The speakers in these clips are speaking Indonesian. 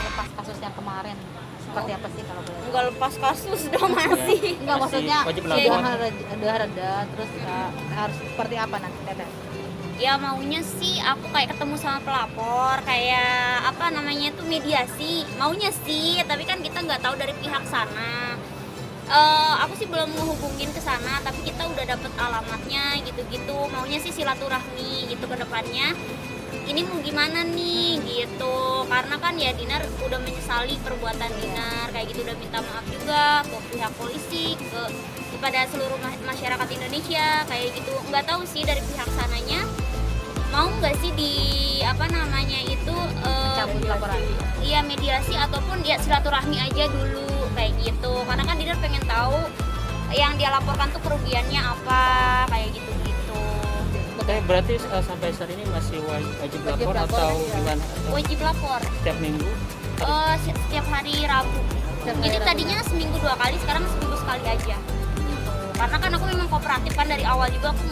Lepas kasus yang kemarin, seperti apa sih kalau boleh? Nggak lepas kasus dong masih. Enggak, maksudnya wajib udah lapor. reda, terus harus seperti apa nanti Teteh? Ya maunya sih aku kayak ketemu sama pelapor, kayak apa namanya itu mediasi. Maunya sih, tapi kan kita nggak tahu dari pihak sana. Aku sih belum menghubungin ke sana, tapi kita udah dapet alamatnya gitu-gitu. Maunya sih silaturahmi gitu ke depannya. Ini mau gimana nih gitu, karena kan ya Dinar udah menyesali perbuatan Dinar kayak gitu, udah minta maaf juga ke pihak polisi, kepada seluruh masyarakat Indonesia kayak gitu. Nggak tahu sih dari pihak sananya mau nggak sih di apa namanya itu Cabut laporan. iya mediasi ataupun ya silaturahmi aja dulu kayak gitu, karena kan Dinar pengen tahu yang dia laporkan tuh kerugiannya apa kayak gitu. Oke, berarti sampai saat ini masih wajib lapor atau gimana? Wajib lapor Setiap minggu? setiap hari Rabu. Jadi tadinya seminggu 2 kali, sekarang seminggu sekali aja gitu. Karena kan aku memang kooperatif kan dari awal juga, aku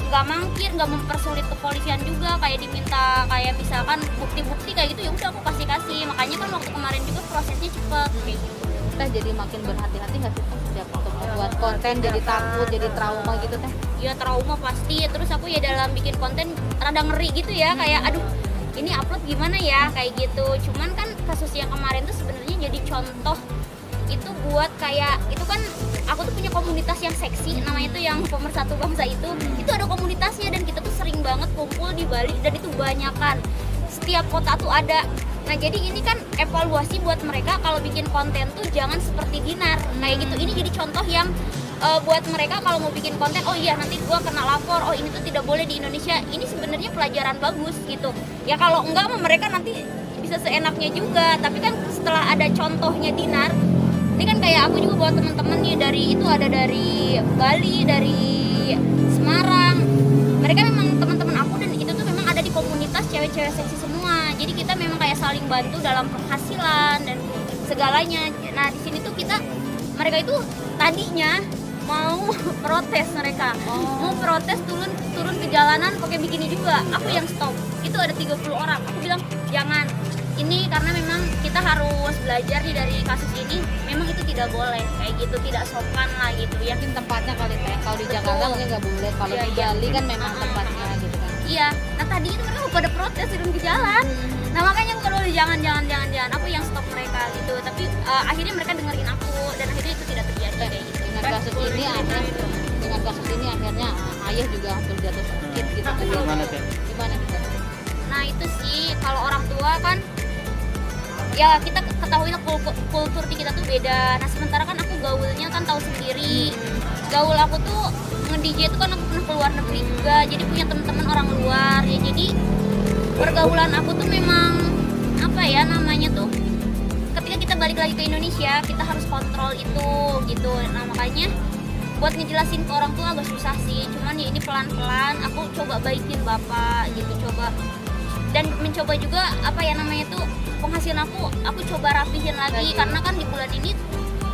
nggak mangkir, nggak mempersulit kepolisian juga, kayak diminta kayak misalkan bukti-bukti kayak gitu ya udah aku kasih. Makanya kan waktu kemarin juga prosesnya cepet kayak gitu. Teh jadi makin berhati-hati nggak sih Teh setiap untuk membuat konten, jadi takut, jadi trauma gitu Teh? Ya trauma pasti, terus aku ya dalam bikin konten rada ngeri gitu ya, kayak aduh ini upload gimana ya kayak gitu. Cuman kan kasus yang kemarin tuh sebenarnya jadi contoh itu buat kayak itu kan aku tuh punya komunitas yang seksi, namanya tuh yang Pemersatu Bangsa itu ada komunitasnya, dan kita tuh sering banget kumpul di Bali, dan itu banyakan setiap kota tuh ada. Nah jadi ini kan evaluasi buat mereka kalau bikin konten tuh jangan seperti Dinar kayak gitu. Ini jadi contoh yang buat mereka kalau mau bikin konten, oh iya nanti gua kena lapor, oh ini tuh tidak boleh di Indonesia. Ini sebenarnya pelajaran bagus gitu ya. Kalau enggak mereka nanti bisa seenaknya juga. Tapi kan setelah ada contohnya Dinar, ini kan kayak aku juga buat teman-teman nih dari itu ada dari Bali, dari Semarang, mereka memang teman-teman aku, dan itu tuh memang ada di komunitas cewek-cewek seksi semua. Jadi kita memang kayak saling bantu dalam penghasilan dan segalanya. Nah di sini tuh mereka itu tadinya mau protes, mau protes turun ke jalanan pakai bikini juga. Aku yang stop. Itu ada 30 orang. Aku bilang jangan. Ini karena memang kita harus belajar nih dari kasus ini. Memang itu tidak boleh kayak gitu, tidak sopan lah gitu ya. Mungkin tempatnya kali Teh. Kalau di Jakarta mungkin nggak boleh. Kalau di Bali kan memang tempatnya gitu kan. Iya. Nah tadi itu mereka pada protes turun ke jalan. Nah makanya aku kalau jangan. Aku yang stop mereka gitu. Tapi akhirnya mereka dengerin aku, dan akhirnya itu tidak terjadi kayak gitu. Dengan kasus ini akhirnya ayah juga hampir jatuh sakit gitu. Gimana Teh? Gimana kita? Nah itu sih kalau orang tua kan ya kita ketahui lah kultur di kita tuh beda. Nah sementara kan aku gaulnya kan tahu sendiri, gaul aku tuh nge-DJ itu kan aku pernah keluar negeri juga, jadi punya teman-teman orang luar ya. Jadi pergaulan aku tuh memang apa ya namanya tuh, ketika kita balik lagi ke Indonesia kita harus kontrol itu gitu. Nah makanya buat ngejelasin ke orang tua agak susah sih, cuman ya ini pelan-pelan aku coba baikin bapak gitu, coba dan mencoba juga apa ya namanya tuh penghasilan aku coba rapihin lagi, karena kan di bulan ini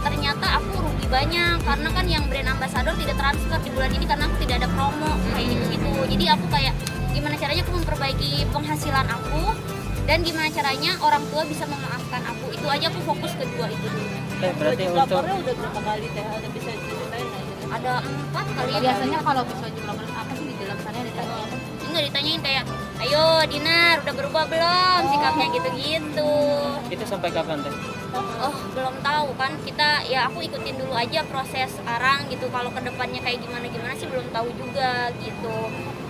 ternyata aku rugi banyak, karena kan yang brand ambassador tidak transfer di bulan ini karena aku tidak ada promo kayak gitu. Jadi aku kayak gimana caranya aku memperbaiki penghasilan aku, dan gimana caranya orang tua bisa memaafkan aku. Itu aja aku fokus kedua itu dulu. Berarti untuk Lapornya udah berapa kali Teh? Ada bisa diceritain nggak? Ada 4 kali ya. Biasanya kalau wajib lapor apa sih di dalam sana ditanya? Enggak ditanyain kayak, ayo Dinar udah berubah belum sikapnya gitu-gitu. itu sampai kapan Teh? Oh belum tahu kan, kita ya aku ikutin dulu aja proses sekarang gitu. Kalau kedepannya kayak gimana sih belum tahu juga gitu.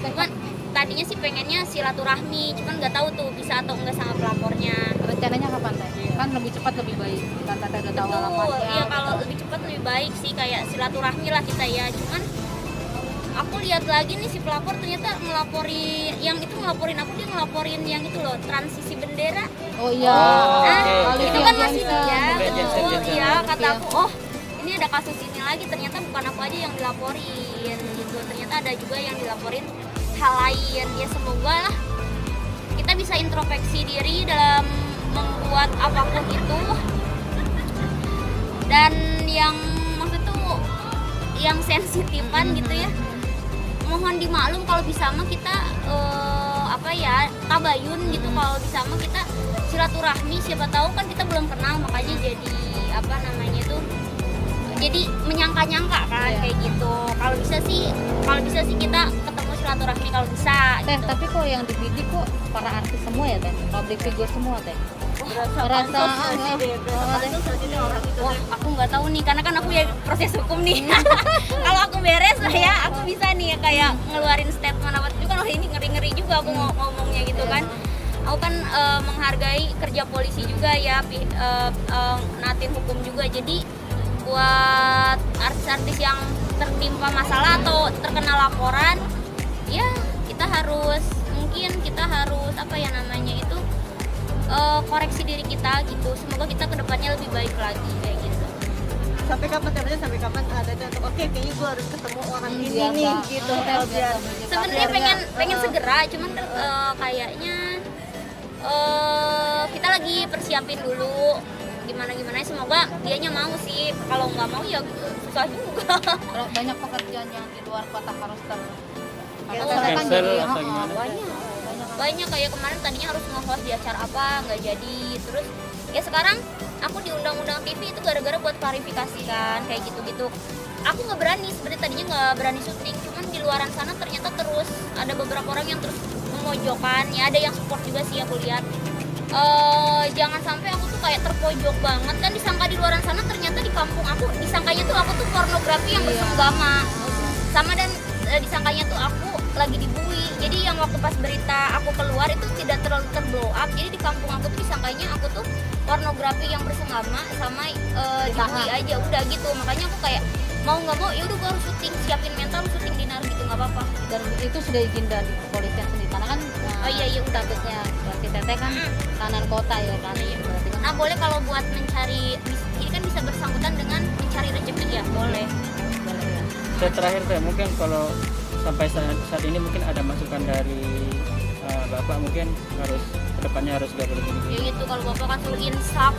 Cuman tadinya sih pengennya silaturahmi, cuman nggak tahu tuh bisa atau enggak sama pelapornya. Rencananya kapan Teh? Kan lebih cepat lebih baik. Kita udah tahu alamatnya. Iya kalau lebih cepat lebih baik sih, kayak silaturahmi lah kita ya. Cuman aku lihat lagi nih si pelapor ternyata ngelaporin yang itu, ngelaporin aku, dia ngelaporin yang itu loh, transisi bendera. Oh iya. Itu kan masih ya, Jensen. betul ya. Kata aku, oh ini ada kasus ini lagi, ternyata bukan aku aja yang dilaporin gitu. Ternyata ada juga yang dilaporin hal lain. Ya semoga lah kita bisa introspeksi diri dalam membuat apapun itu. Dan yang maksud tuh yang sensitifan gitu ya, mohon dimaklum kalau bisa mah kita tabayun gitu, kalau bisa mah kita silaturahmi, siapa tahu kan kita belum kenal makanya jadi jadi menyangka-nyangka kan kayak gitu. Kalau bisa sih kita ketemu silaturahmi kalau bisa Teh, gitu. tapi kok yang dibidik kok para artis semua ya Teh? Public figure semua Teh? Merasa Wah, aku nggak tahu nih karena kan aku ya proses hukum nih. Kalau aku beres lah ya, aku bisa nih kayak ngeluarin statement apa itu kan. Wah, ini ngeri-ngeri juga aku ngomongnya gitu kan. Aku kan menghargai kerja polisi juga ya, natin hukum juga. Jadi buat artis-artis yang tertimpa masalah atau terkena laporan, ya kita harus koreksi diri kita gitu. Semoga kita kedepannya lebih baik lagi kayak gitu. Sampai kapan ada contoh, oke kayaknya gue harus ketemu orang ini Biar nih nggak- gitu biar- Sebenarnya pengen segera, cuman kayaknya kita lagi persiapin dulu gimana semoga dianya mau sih. Kalau nggak mau ya susah juga. Kalau banyak pekerjaan yang di luar kota harus Cancel atau gimana? banyak kayak kemarin tadinya harus nge-host di acara apa nggak jadi, terus ya sekarang aku di undang-undang TV itu gara-gara buat klarifikasi kan kayak gitu aku nggak berani sebenarnya, tadinya nggak berani syuting, cuman di luaran sana ternyata terus ada beberapa orang yang terus memojokkan ya, ada yang support juga sih aku lihat. Jangan sampai aku tuh kayak terpojok banget kan, disangka di luaran sana ternyata di kampung aku disangkanya tuh aku tuh pornografi yang bersenggama sama, dan disangkanya tuh aku lagi dibully. Jadi yang waktu pas berita aku keluar itu tidak terlalu terblow up, jadi di kampung aku tuh disangkanya aku tuh pornografi yang bersenggama sama dibully aja udah gitu. Makanya aku kayak mau nggak mau ya udah gue harus syuting, siapin mental, syuting dinar gitu, nggak apa-apa. Dan itu sudah izin dari kepolisian sendiri karena kan Oh iya statusnya berarti Teteh kan tahanan kota ya kan. Berarti kan Nah boleh kalau buat mencari, ini kan bisa bersangkutan dengan mencari rezeki ya, boleh. boleh ya. Saya terakhir Teh, mungkin kalau sampai saat ini mungkin ada masukan dari Bapak, mungkin kedepannya harus gak boleh Ya gini. gitu, kalau bapak kan suruh insaf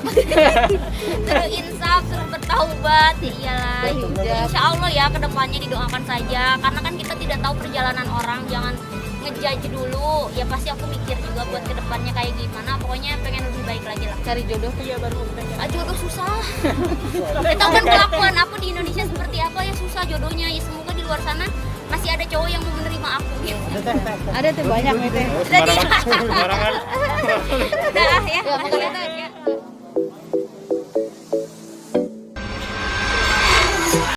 suruh bertaubat ya iyalah. Berhijab. Insya Allah ya kedepannya didoakan saja, karena kan kita tidak tahu perjalanan orang, jangan ngejudge dulu ya. Pasti aku mikir juga buat kedepannya kayak gimana, pokoknya pengen lebih baik lagi lah. Cari jodoh Iya baru mau bertanya. Jodoh susah. Kita kan kelakuan aku di Indonesia seperti apa ya, susah jodohnya ya. Semoga di luar sana masih ada cowok yang mau menerima aku gitu. ada tuh banyak nih Teh. Sembarangan. Udah ya. Ya makanya Teh,